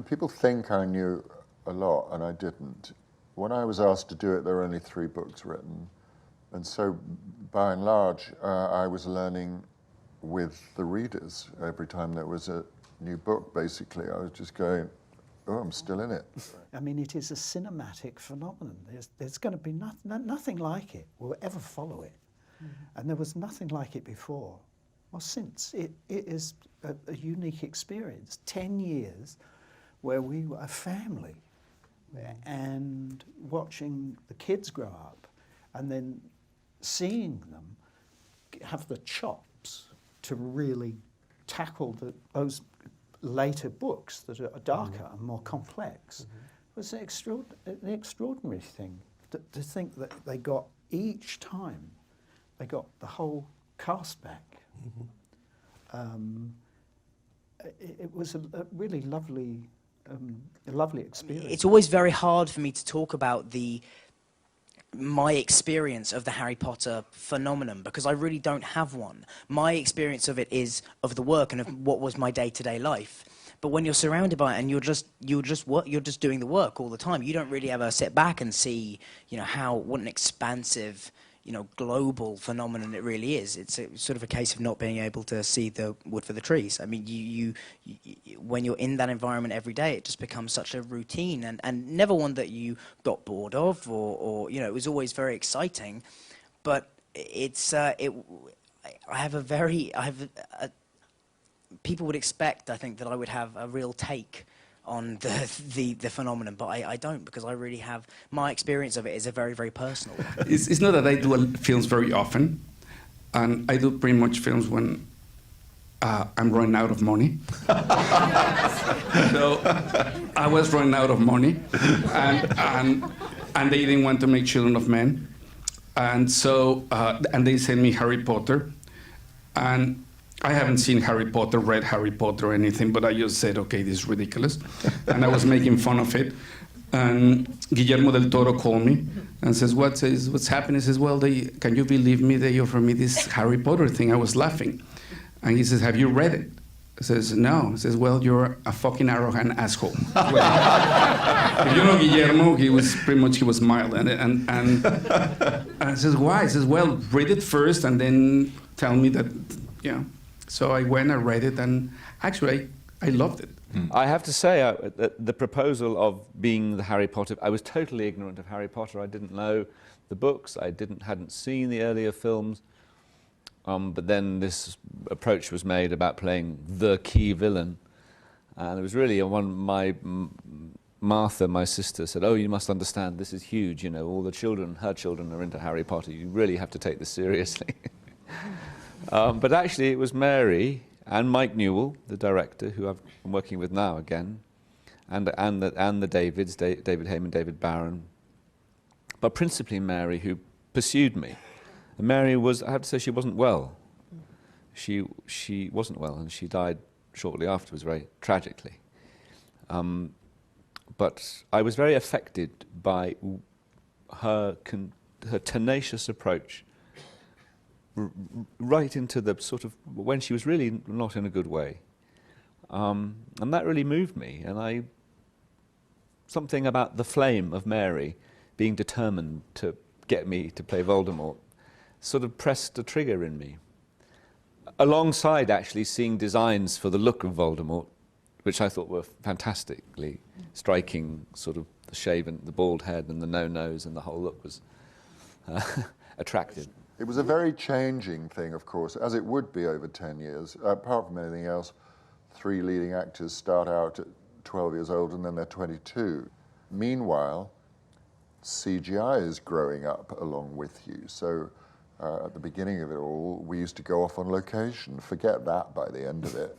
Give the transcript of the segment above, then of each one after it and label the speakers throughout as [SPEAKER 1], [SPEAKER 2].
[SPEAKER 1] People think I knew a lot, and I didn't. When I was asked to do it, there were only 3 books written. And so, by and large, I was learning with the readers. Every time there was a new book, basically, I was just going, oh, I'm still in it.
[SPEAKER 2] I mean, it is a cinematic phenomenon. There's going to be nothing like it will ever follow it. Mm-hmm. And there was nothing like it before or since. It is a unique experience. 10 years where we were a family and watching the kids grow up and then seeing them have the chops to really tackle those later books that are darker and more complex. It was an extraordinary thing to think that they got, each time, they got the whole cast back. It was a really lovely experience.
[SPEAKER 3] It's always very hard for me to talk about my experience of the Harry Potter phenomenon because I really don't have one. My experience of it is of the work and of what was my day-to-day life. But when you're surrounded by it and you're just doing the work all the time, you don't really ever sit back and see, what an expansive, global phenomenon it really is. It's sort of a case of not being able to see the wood for the trees. I mean, you when you're in that environment every day, it just becomes such a routine and never one that you got bored of or it was always very exciting. But people would expect, I think, that I would have a real take on the phenomenon, but I don't, because I really have, my experience of it is a very, very personal one.
[SPEAKER 4] It's not that I do films very often, and I do pretty much films when I'm running out of money. So I was running out of money, and they didn't want to make Children of Men, and so and they sent me Harry Potter, and I haven't seen Harry Potter, read Harry Potter or anything, but I just said, okay, this is ridiculous. And I was making fun of it. And Guillermo del Toro called me and says, what's happening? He says, well, can you believe me? They offered me this Harry Potter thing. I was laughing. And he says, have you read it? I says, no. He says, well, you're a fucking arrogant asshole. If you know Guillermo, he was mild. And I says, why? He says, well, read it first and then tell me that, So I went and read it, and actually, I loved it.
[SPEAKER 5] I have to say, the proposal of being the Harry Potter, I was totally ignorant of Harry Potter. I didn't know the books. I hadn't seen the earlier films. But then this approach was made about playing the key villain, and it was really Martha, my sister, said, "Oh, you must understand, this is huge. All the children, her children, are into Harry Potter. You really have to take this seriously." But actually, it was Mary and Mike Newell, the director, who I'm working with now again, and the Davids, David Heyman, David Barron, but principally Mary, who pursued me. And Mary was, I have to say, she wasn't well. She wasn't well, and she died shortly afterwards, very tragically. But I was very affected by her tenacious approach right into the sort of, when she was really not in a good way. And that really moved me, and something about the flame of Mary being determined to get me to play Voldemort sort of pressed a trigger in me. Alongside actually seeing designs for the look of Voldemort, which I thought were fantastically striking, sort of the shaven, the bald head and the no nose, and the whole look was attractive.
[SPEAKER 1] It was a very changing thing, of course, as it would be over 10 years. Apart from anything else, 3 leading actors start out at 12 years old and then they're 22. Meanwhile, CGI is growing up along with you. So at the beginning of it all, we used to go off on location. Forget that by the end of it.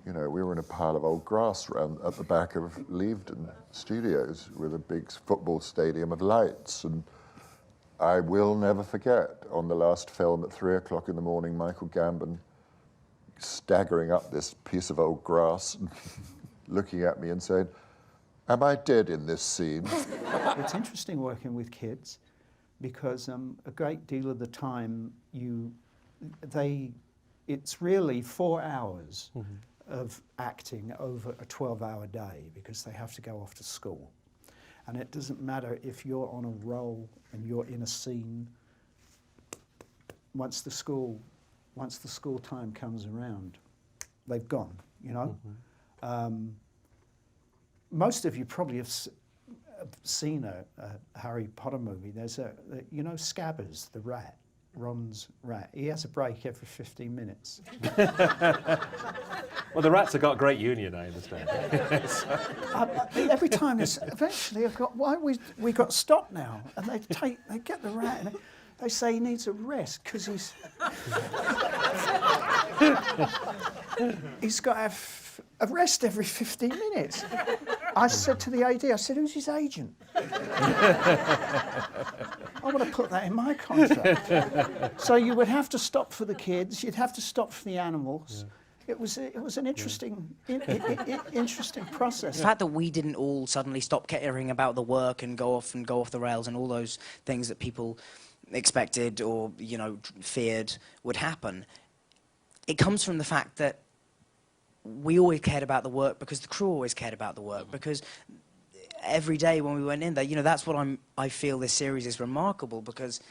[SPEAKER 1] We were in a pile of old grass at the back of Leavesden Studios with a big football stadium of lights. And I will never forget, on the last film at 3 o'clock in the morning, Michael Gambon staggering up this piece of old grass, looking at me and saying, "Am I dead in this scene?"
[SPEAKER 2] It's interesting working with kids because a great deal of the time it's really 4 hours of acting over a 12-hour day because they have to go off to school. And it doesn't matter if you're on a roll and you're in a scene. Once the school time comes around, they've gone, you know. Most of you probably have seen a Harry Potter movie. There's you know, Scabbers, the rat, Ron's rat. He has a break every 15 minutes.
[SPEAKER 6] Well, the rats have got great union, I understand.
[SPEAKER 2] Every time eventually I've got, why we got to stop now? And they get the rat and they say he needs a rest because he's got to have a rest every 15 minutes. I said to the AD, I said, who's his agent? I want to put that in my contract. So you would have to stop for the kids, you'd have to stop for the animals. Yeah. It was an interesting interesting process.
[SPEAKER 3] The fact that we didn't all suddenly stop caring about the work and go off the rails and all those things that people expected or, you know, feared would happen, it comes from the fact that we always cared about the work because the crew always cared about the work, because every day when we went in there, you know, that's what I feel this series is remarkable, because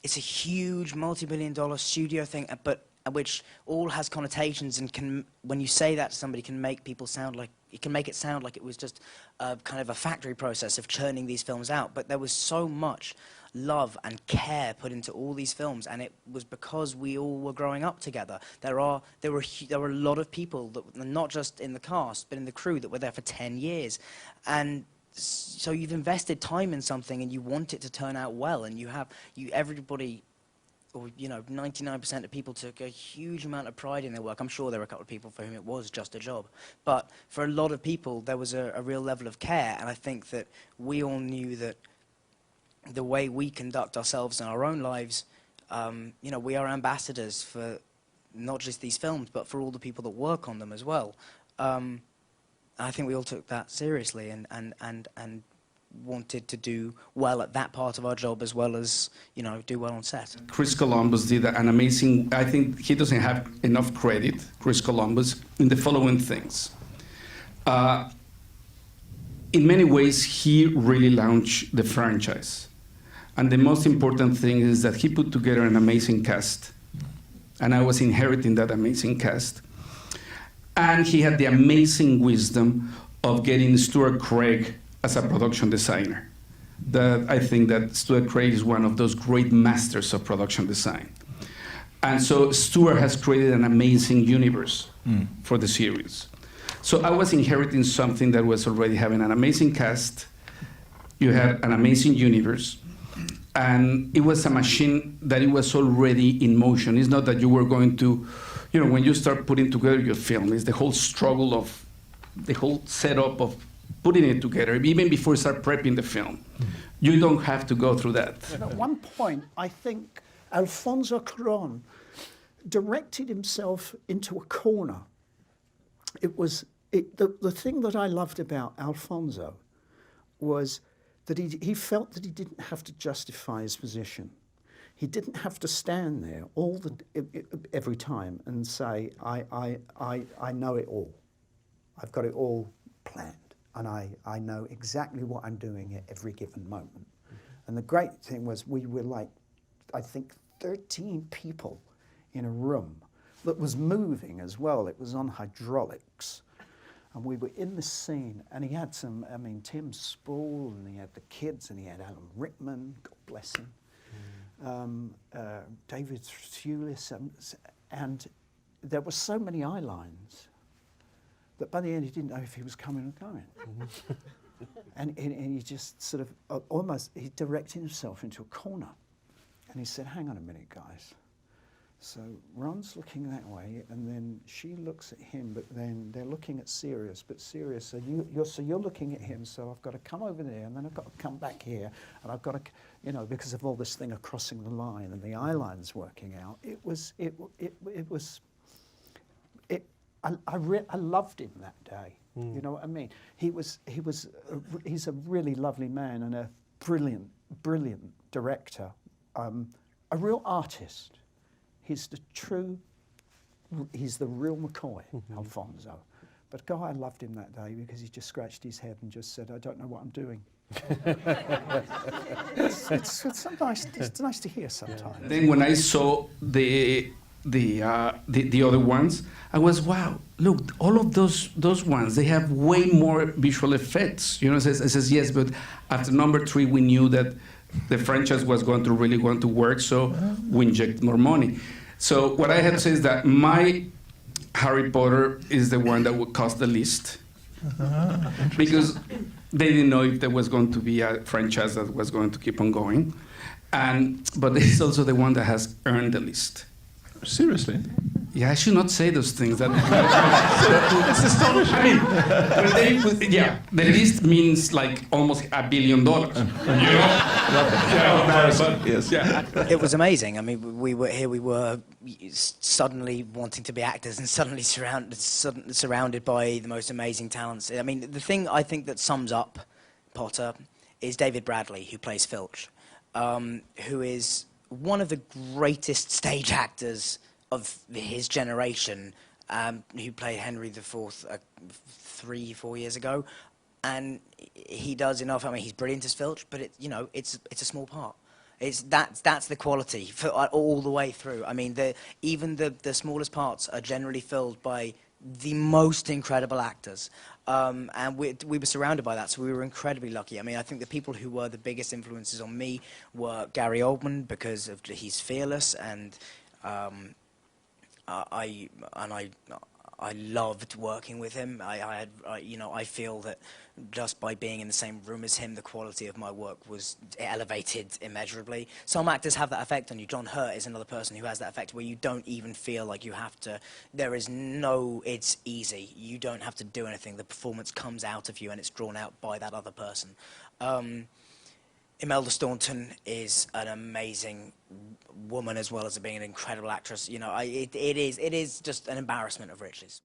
[SPEAKER 3] it's a huge multi-billion-dollar studio thing, but which all has connotations and can, when you say that to somebody, can make people sound like, it can make it sound like it was just a kind of a factory process of churning these films out. But there was so much love and care put into all these films, and it was because we all were growing up together. There were a lot of people that, not just in the cast but in the crew, that were there for 10 years, and so you've invested time in something and you want it to turn out well, and everybody, or, you know, 99% of people took a huge amount of pride in their work. I'm sure there were a couple of people for whom it was just a job, but for a lot of people there was a real level of care, and I think that we all knew that the way we conduct ourselves in our own lives, you know, we are ambassadors for not just these films, but for all the people that work on them as well. I think we all took that seriously and wanted to do well at that part of our job as well as, you know, do well on set.
[SPEAKER 4] Chris Columbus did an amazing, I think he doesn't have enough credit, Chris Columbus, in the following things. In many ways, he really launched the franchise. And the most important thing is that he put together an amazing cast. And I was inheriting that amazing cast. And he had the amazing wisdom of getting Stuart Craig as a production designer. I think that Stuart Craig is one of those great masters of production design. And so Stuart has created an amazing universe for the series. So I was inheriting something that was already having an amazing cast. You had an amazing universe. And it was a machine that it was already in motion. It's not that you were going to, you know, when you start putting together your film, it's the whole struggle of, the whole setup of putting it together, even before you start prepping the film. You don't have to go through that.
[SPEAKER 2] At one point, I think Alfonso Cuaron directed himself into a corner. The thing that I loved about Alfonso was that he felt that he didn't have to justify his position. He didn't have to stand there every time and say, I know it all. I've got it all planned, and I know exactly what I'm doing at every given moment. And the great thing was we were like, I think 13 people in a room that was moving as well. It was on hydraulics. And we were in the scene, and he had some, I mean, Tim Spool, and he had the kids, and he had Alan Rickman, God bless him, David Thewlis, and there were so many eye lines that by the end he didn't know if he was coming or going. And he just sort of, he directed himself into a corner. And he said, hang on a minute, guys. So Ron's looking that way, and then she looks at him, but then they're looking at Sirius, so you're looking at him, so I've got to come over there, and then I've got to come back here, and I've got to, you know, because of all this thing of crossing the line and the eye lines working out, I loved him that day. You know what I mean? He's a really lovely man and a brilliant director, a real artist. He's the true he's the real McCoy, Alfonso. But God, I loved him that day because he just scratched his head and just said, "I don't know what I'm doing." it's nice to hear sometimes.
[SPEAKER 4] Then when I saw the other ones, I was, wow, look, all of those ones, they have way more visual effects. You know, it says yes, but after number 3, we knew that the franchise was really going to work, so we inject more money. So what I had to say is that my Harry Potter is the one that would cost the least, because they didn't know if there was going to be a franchise that was going to keep on going, but it's also the one that has earned the least.
[SPEAKER 7] Seriously?
[SPEAKER 4] Yeah, I should not say those things. That
[SPEAKER 7] It's astonishing.
[SPEAKER 4] I mean, the least means like almost $1 billion. You know?
[SPEAKER 7] Yes.
[SPEAKER 4] Yeah.
[SPEAKER 3] It was amazing. I mean, we were suddenly wanting to be actors and suddenly surrounded by the most amazing talents. I mean, the thing I think that sums up Potter is David Bradley, who plays Filch, who is one of the greatest stage actors of his generation, who played Henry IV 3-4 years ago, and he does enough. I mean, he's brilliant as Filch, but it's a small part. That's the quality for all the way through. I mean, even the smallest parts are generally filled by the most incredible actors, and we were surrounded by that, so we were incredibly lucky. I mean, I think the people who were the biggest influences on me were Gary Oldman, because he's fearless, and I loved working with him. I feel that just by being in the same room as him, the quality of my work was elevated immeasurably. Some actors have that effect on you. John Hurt is another person who has that effect, where you don't even feel like you have to. It's easy. You don't have to do anything. The performance comes out of you, and it's drawn out by that other person. Imelda Staunton is an amazing woman, as well as being an incredible actress. You know, it is just an embarrassment of riches.